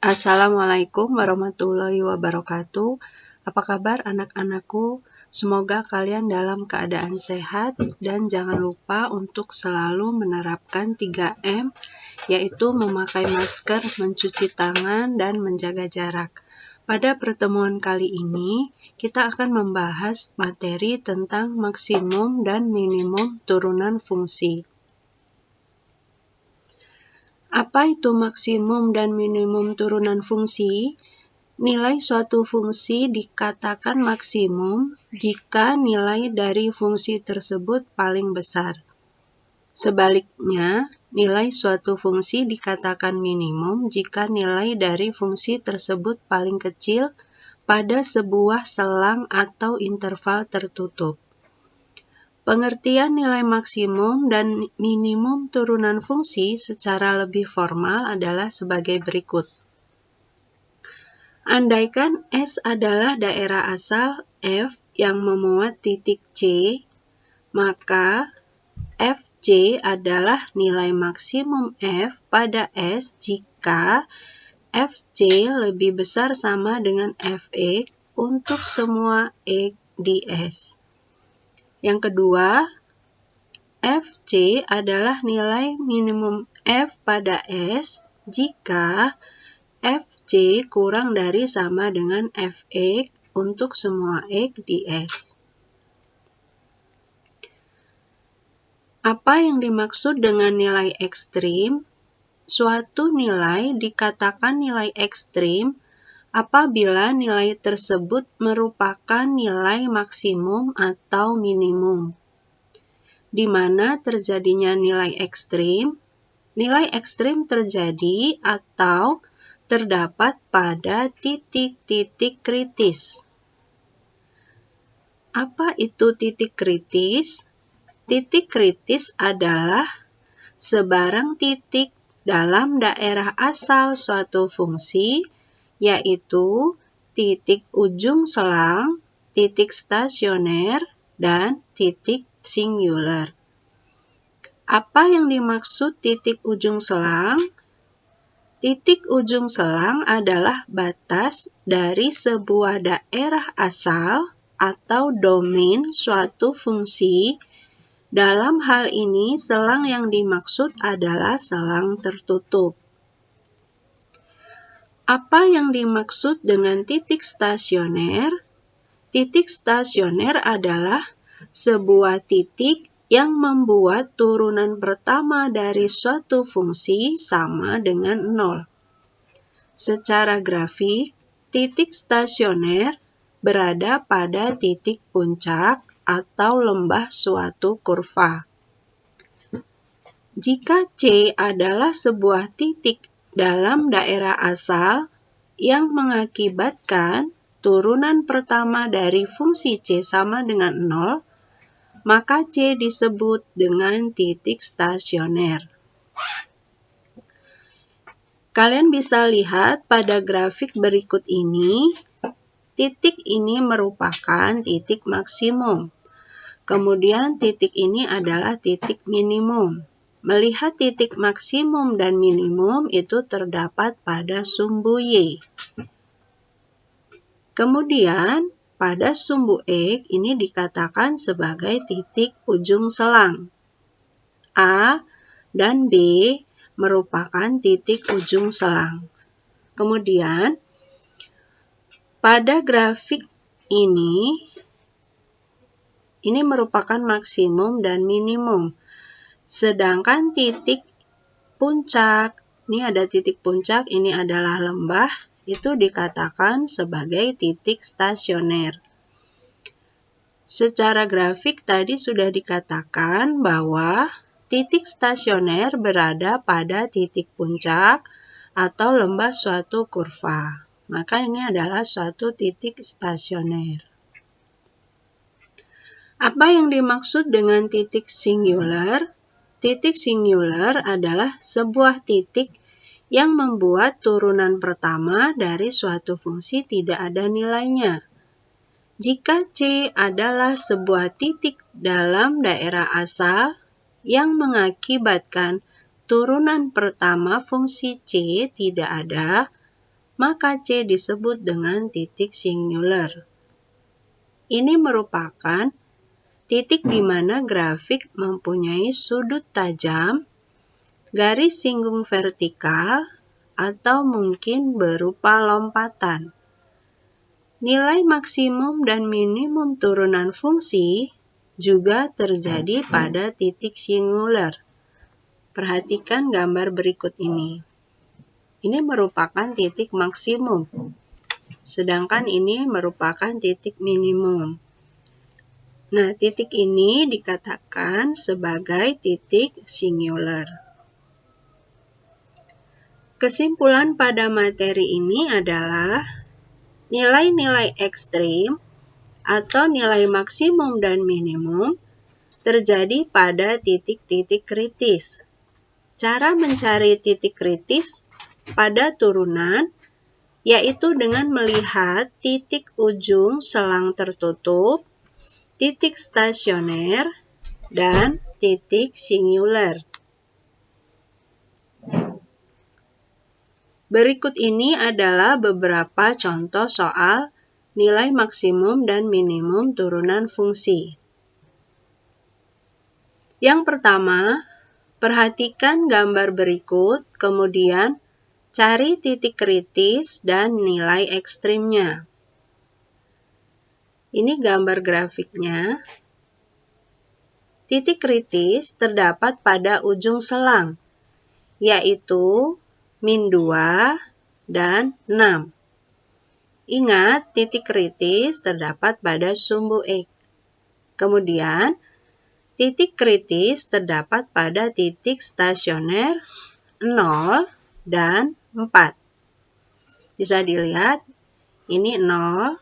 Assalamualaikum warahmatullahi wabarakatuh. Apa kabar anak-anakku? Semoga kalian dalam keadaan sehat dan jangan lupa untuk selalu menerapkan 3M, yaitu memakai masker, mencuci tangan, dan menjaga jarak. Pada pertemuan kali ini, kita akan membahas materi tentang maksimum dan minimum turunan fungsi. Apa itu maksimum dan minimum turunan fungsi? Nilai suatu fungsi dikatakan maksimum jika nilai dari fungsi tersebut paling besar. Sebaliknya, nilai suatu fungsi dikatakan minimum jika nilai dari fungsi tersebut paling kecil pada sebuah selang atau interval tertutup. Pengertian nilai maksimum dan minimum turunan fungsi secara lebih formal adalah sebagai berikut. Andaikan S adalah daerah asal F yang memuat titik C, maka Fc adalah nilai maksimum F pada S jika Fc lebih besar sama dengan Fx untuk semua X di S. Yang kedua, Fc adalah nilai minimum F pada S jika Fc kurang dari sama dengan Fx untuk semua X di S. Apa yang dimaksud dengan nilai ekstrim? Suatu nilai dikatakan nilai ekstrim apabila nilai tersebut merupakan nilai maksimum atau minimum. Di mana terjadinya nilai ekstrim? Nilai ekstrim terjadi atau terdapat pada titik-titik kritis. Apa itu titik kritis? Titik kritis adalah sebarang titik dalam daerah asal suatu fungsi, yaitu titik ujung selang, titik stasioner, dan titik singular. Apa yang dimaksud titik ujung selang? Titik ujung selang adalah batas dari sebuah daerah asal atau domain suatu fungsi. Dalam hal ini, selang yang dimaksud adalah selang tertutup. Apa yang dimaksud dengan titik stasioner? Titik stasioner adalah sebuah titik yang membuat turunan pertama dari suatu fungsi sama dengan 0. Secara grafik, titik stasioner berada pada titik puncak atau lembah suatu kurva. Jika C adalah sebuah titik dalam daerah asal yang mengakibatkan turunan pertama dari fungsi C sama dengan 0, maka C disebut dengan titik stasioner. Kalian bisa lihat pada grafik berikut ini, titik ini merupakan titik maksimum. Kemudian titik ini adalah titik minimum. Melihat titik maksimum dan minimum itu terdapat pada sumbu Y. Kemudian pada sumbu X ini dikatakan sebagai titik ujung selang. A dan B merupakan titik ujung selang. Kemudian pada grafik ini merupakan maksimum dan minimum. Sedangkan titik puncak, ini ada titik puncak, ini adalah lembah, itu dikatakan sebagai titik stasioner. Secara grafik tadi sudah dikatakan bahwa titik stasioner berada pada titik puncak atau lembah suatu kurva. Maka ini adalah suatu titik stasioner. Apa yang dimaksud dengan titik singular? Titik singular adalah sebuah titik yang membuat turunan pertama dari suatu fungsi tidak ada nilainya. Jika C adalah sebuah titik dalam daerah asal yang mengakibatkan turunan pertama fungsi C tidak ada, maka C disebut dengan titik singular. Ini merupakan titik di mana grafik mempunyai sudut tajam, garis singgung vertikal, atau mungkin berupa lompatan. Nilai maksimum dan minimum turunan fungsi juga terjadi pada titik singular. Perhatikan gambar berikut ini. Ini merupakan titik maksimum, sedangkan ini merupakan titik minimum. Nah, titik ini dikatakan sebagai titik singular. Kesimpulan pada materi ini adalah nilai-nilai ekstrim atau nilai maksimum dan minimum terjadi pada titik-titik kritis. Cara mencari titik kritis pada turunan yaitu dengan melihat titik ujung selang tertutup, titik stasioner, dan titik singular. Berikut ini adalah beberapa contoh soal nilai maksimum dan minimum turunan fungsi. Yang pertama, perhatikan gambar berikut, kemudian cari titik kritis dan nilai ekstrimnya. Ini gambar grafiknya. Titik kritis terdapat pada ujung selang, yaitu -2 dan 6. Ingat, titik kritis terdapat pada sumbu X. Kemudian, titik kritis terdapat pada titik stasioner 0 dan 4. Bisa dilihat, ini 0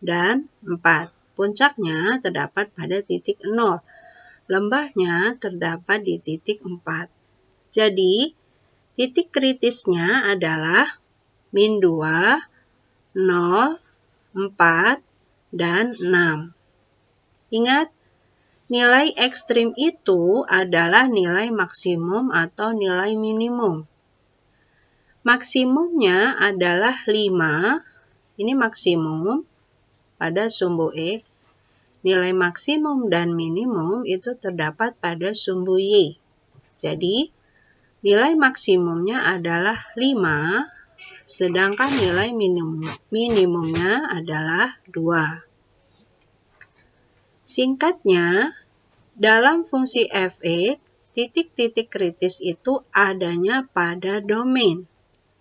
dan 4. Puncaknya terdapat pada titik 0. Lembahnya terdapat di titik 4. Jadi, titik kritisnya adalah -2, 0, 4, dan 6. Ingat, nilai ekstrim itu adalah nilai maksimum atau nilai minimum. Maksimumnya adalah 5, ini maksimum pada sumbu X. Nilai maksimum dan minimum itu terdapat pada sumbu Y. Jadi, nilai maksimumnya adalah 5, sedangkan nilai minimumnya adalah 2. Singkatnya, dalam fungsi f(x), titik-titik kritis itu adanya pada domain.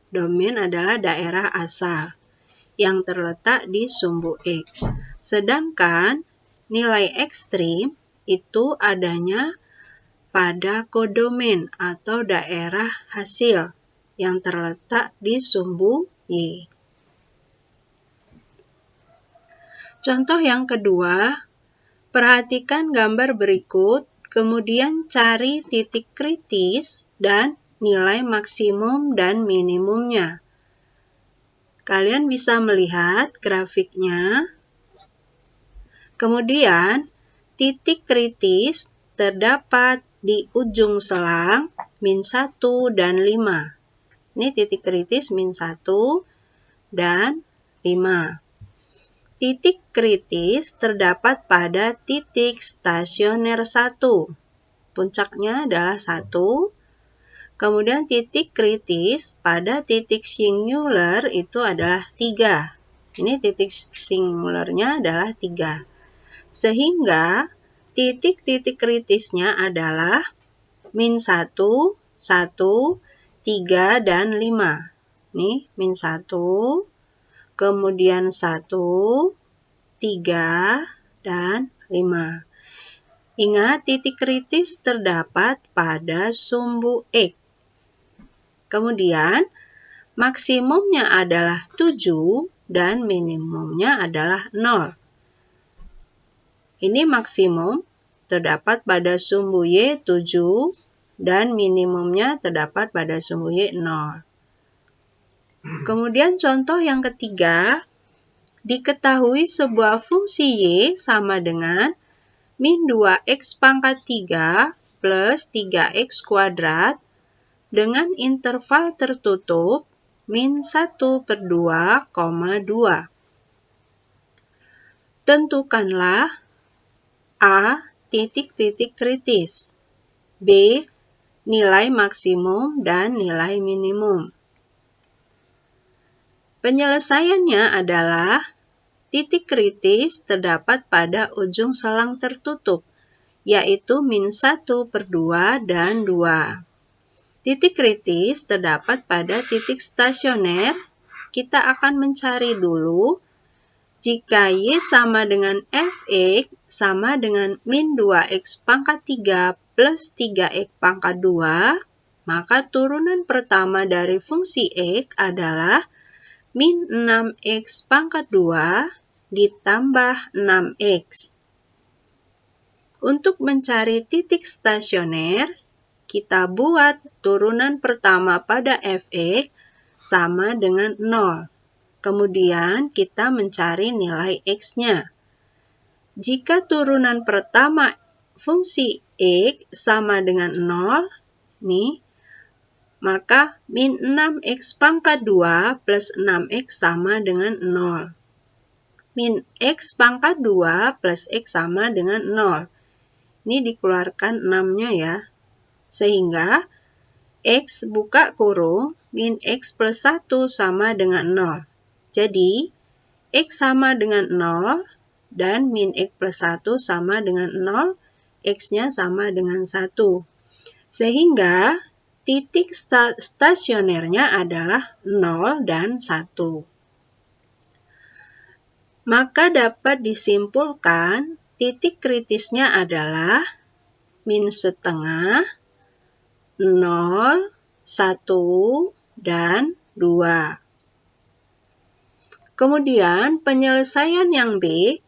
Domain adalah daerah asal yang terletak di sumbu X. Sedangkan nilai ekstrim itu adanya pada kodomain atau daerah hasil yang terletak di sumbu Y. Contoh yang kedua, perhatikan gambar berikut, kemudian cari titik kritis dan nilai maksimum dan minimumnya. Kalian bisa melihat grafiknya. Kemudian, titik kritis terdapat di ujung selang -1 dan 5. Ini titik kritis -1 dan 5. Titik kritis terdapat pada titik stasioner 1. Puncaknya adalah 1. Kemudian titik kritis pada titik singular itu adalah 3. Ini titik singularnya adalah 3. Sehingga titik-titik kritisnya adalah -1, 1, 3, dan 5. Nih, -1, kemudian 1, 3, dan 5. Ingat, titik kritis terdapat pada sumbu X. Kemudian, maksimumnya adalah 7 dan minimumnya adalah 0. Ini maksimum terdapat pada sumbu Y 7 dan minimumnya terdapat pada sumbu Y 0. Kemudian contoh yang ketiga, diketahui sebuah fungsi Y sama dengan -2x pangkat 3 plus 3x kuadrat dengan interval tertutup min 1/2, tentukanlah A. Titik-titik kritis, B. Nilai maksimum dan nilai minimum. Penyelesaiannya adalah titik kritis terdapat pada ujung selang tertutup, yaitu min 1/2 dan 2. Titik kritis terdapat pada titik stasioner. Kita akan mencari dulu jika Y sama dengan Fx sama dengan min 2x pangkat 3 plus 3x pangkat 2, maka turunan pertama dari fungsi X adalah min 6x pangkat 2 ditambah 6x. Untuk mencari titik stasioner, kita buat turunan pertama pada Fx sama dengan 0. Kemudian kita mencari nilai X-nya. Jika turunan pertama fungsi X sama dengan 0, maka min 6x pangkat 2 plus 6x sama dengan 0. Min x pangkat 2 plus x sama dengan 0. Ini dikeluarkan 6-nya ya. Sehingga x buka kurung min x plus 1 sama dengan 0. Jadi, x sama dengan 0 dan min x plus 1 sama dengan 0, x-nya sama dengan 1. Sehingga titik stasionernya adalah 0 dan 1. Maka dapat disimpulkan titik kritisnya adalah min setengah, 0, 1, dan 2. Kemudian penyelesaian yang B,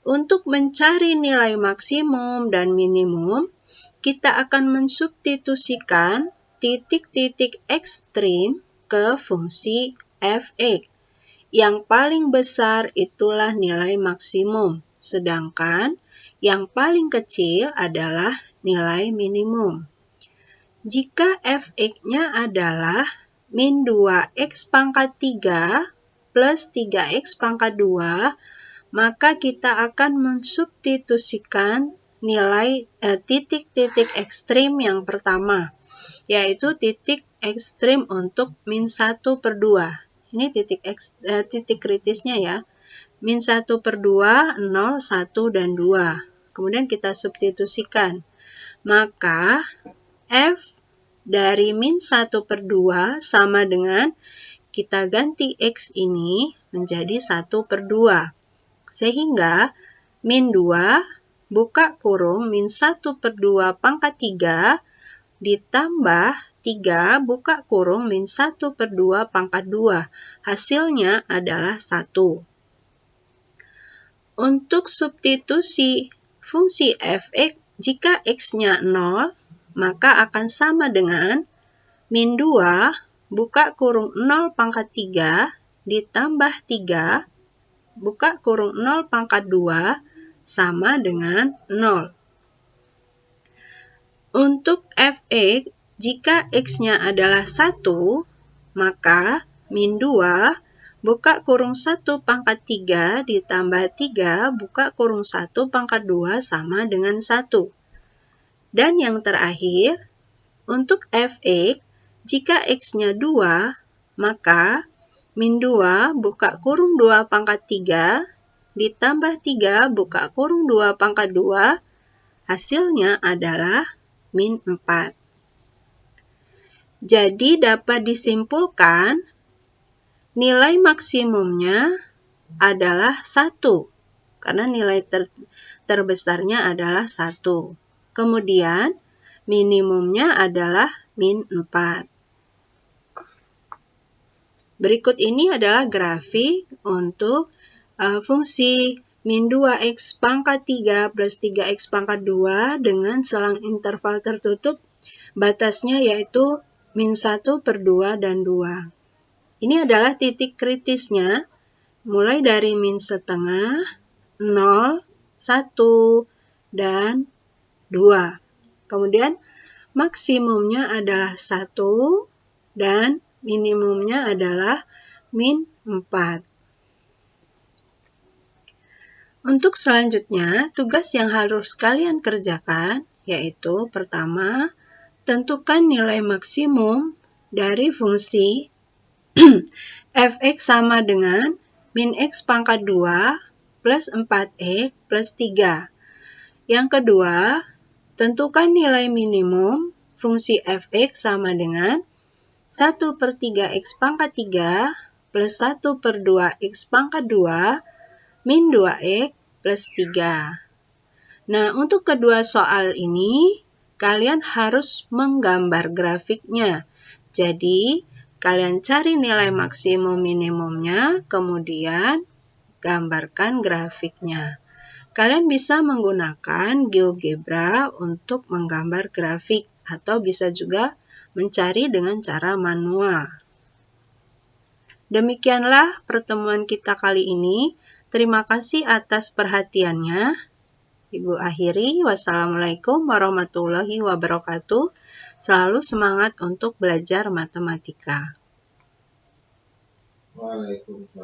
untuk mencari nilai maksimum dan minimum, kita akan mensubstitusikan titik-titik ekstrim ke fungsi Fx. Yang paling besar itulah nilai maksimum, sedangkan yang paling kecil adalah nilai minimum. Jika Fx-nya adalah min 2x pangkat 3 plus 3x pangkat 2, maka kita akan mensubstitusikan nilai titik-titik ekstrim yang pertama, yaitu titik ekstrim untuk min 1/2. Ini titik kritisnya ya, min 1/2, 0, 1, dan 2. Kemudian kita substitusikan. Maka F dari min 1/2 sama dengan, kita ganti X ini menjadi 1/2. Sehingga min 2 buka kurung min 1/2 pangkat 3 ditambah 3 buka kurung min 1/2 pangkat 2. Hasilnya adalah 1. Untuk substitusi fungsi Fx, jika X-nya 0, maka akan sama dengan min 2 buka kurung 0 pangkat 3 ditambah 3 buka kurung 0 pangkat 2 sama dengan 0. Untuk Fx, jika X-nya adalah 1, maka min 2 buka kurung 1 pangkat 3 ditambah 3 buka kurung 1 pangkat 2 sama dengan 1. Dan yang terakhir, untuk Fx, jika X-nya 2, maka min 2 buka kurung 2 pangkat 3 ditambah 3 buka kurung 2 pangkat 2, hasilnya adalah min 4. Jadi dapat disimpulkan nilai maksimumnya adalah 1, karena nilai terbesarnya adalah 1. Kemudian minimumnya adalah min 4. Berikut ini adalah grafik untuk fungsi min 2x pangkat 3 plus 3x pangkat 2 dengan selang interval tertutup, batasnya yaitu min 1/2 dan 2. Ini adalah titik kritisnya, mulai dari min setengah, 0, 1, dan 2. Kemudian maksimumnya adalah 1 dan minimumnya adalah min 4. Untuk selanjutnya, tugas yang harus kalian kerjakan yaitu pertama, tentukan nilai maksimum dari fungsi f(x) sama dengan min x pangkat 2 plus 4x plus 3. Yang kedua, tentukan nilai minimum fungsi f(x) sama dengan 1/3x pangkat 3 plus 1/2x pangkat 2 min 2x plus 3. Nah, untuk kedua soal ini, kalian harus menggambar grafiknya. Jadi, kalian cari nilai maksimum minimumnya, kemudian gambarkan grafiknya. Kalian bisa menggunakan GeoGebra untuk menggambar grafik, atau bisa juga mencari dengan cara manual. Demikianlah pertemuan kita kali ini. Terima kasih atas perhatiannya. Ibu akhiri, wassalamualaikum warahmatullahi wabarakatuh. Selalu semangat untuk belajar matematika. Waalaikumsalam.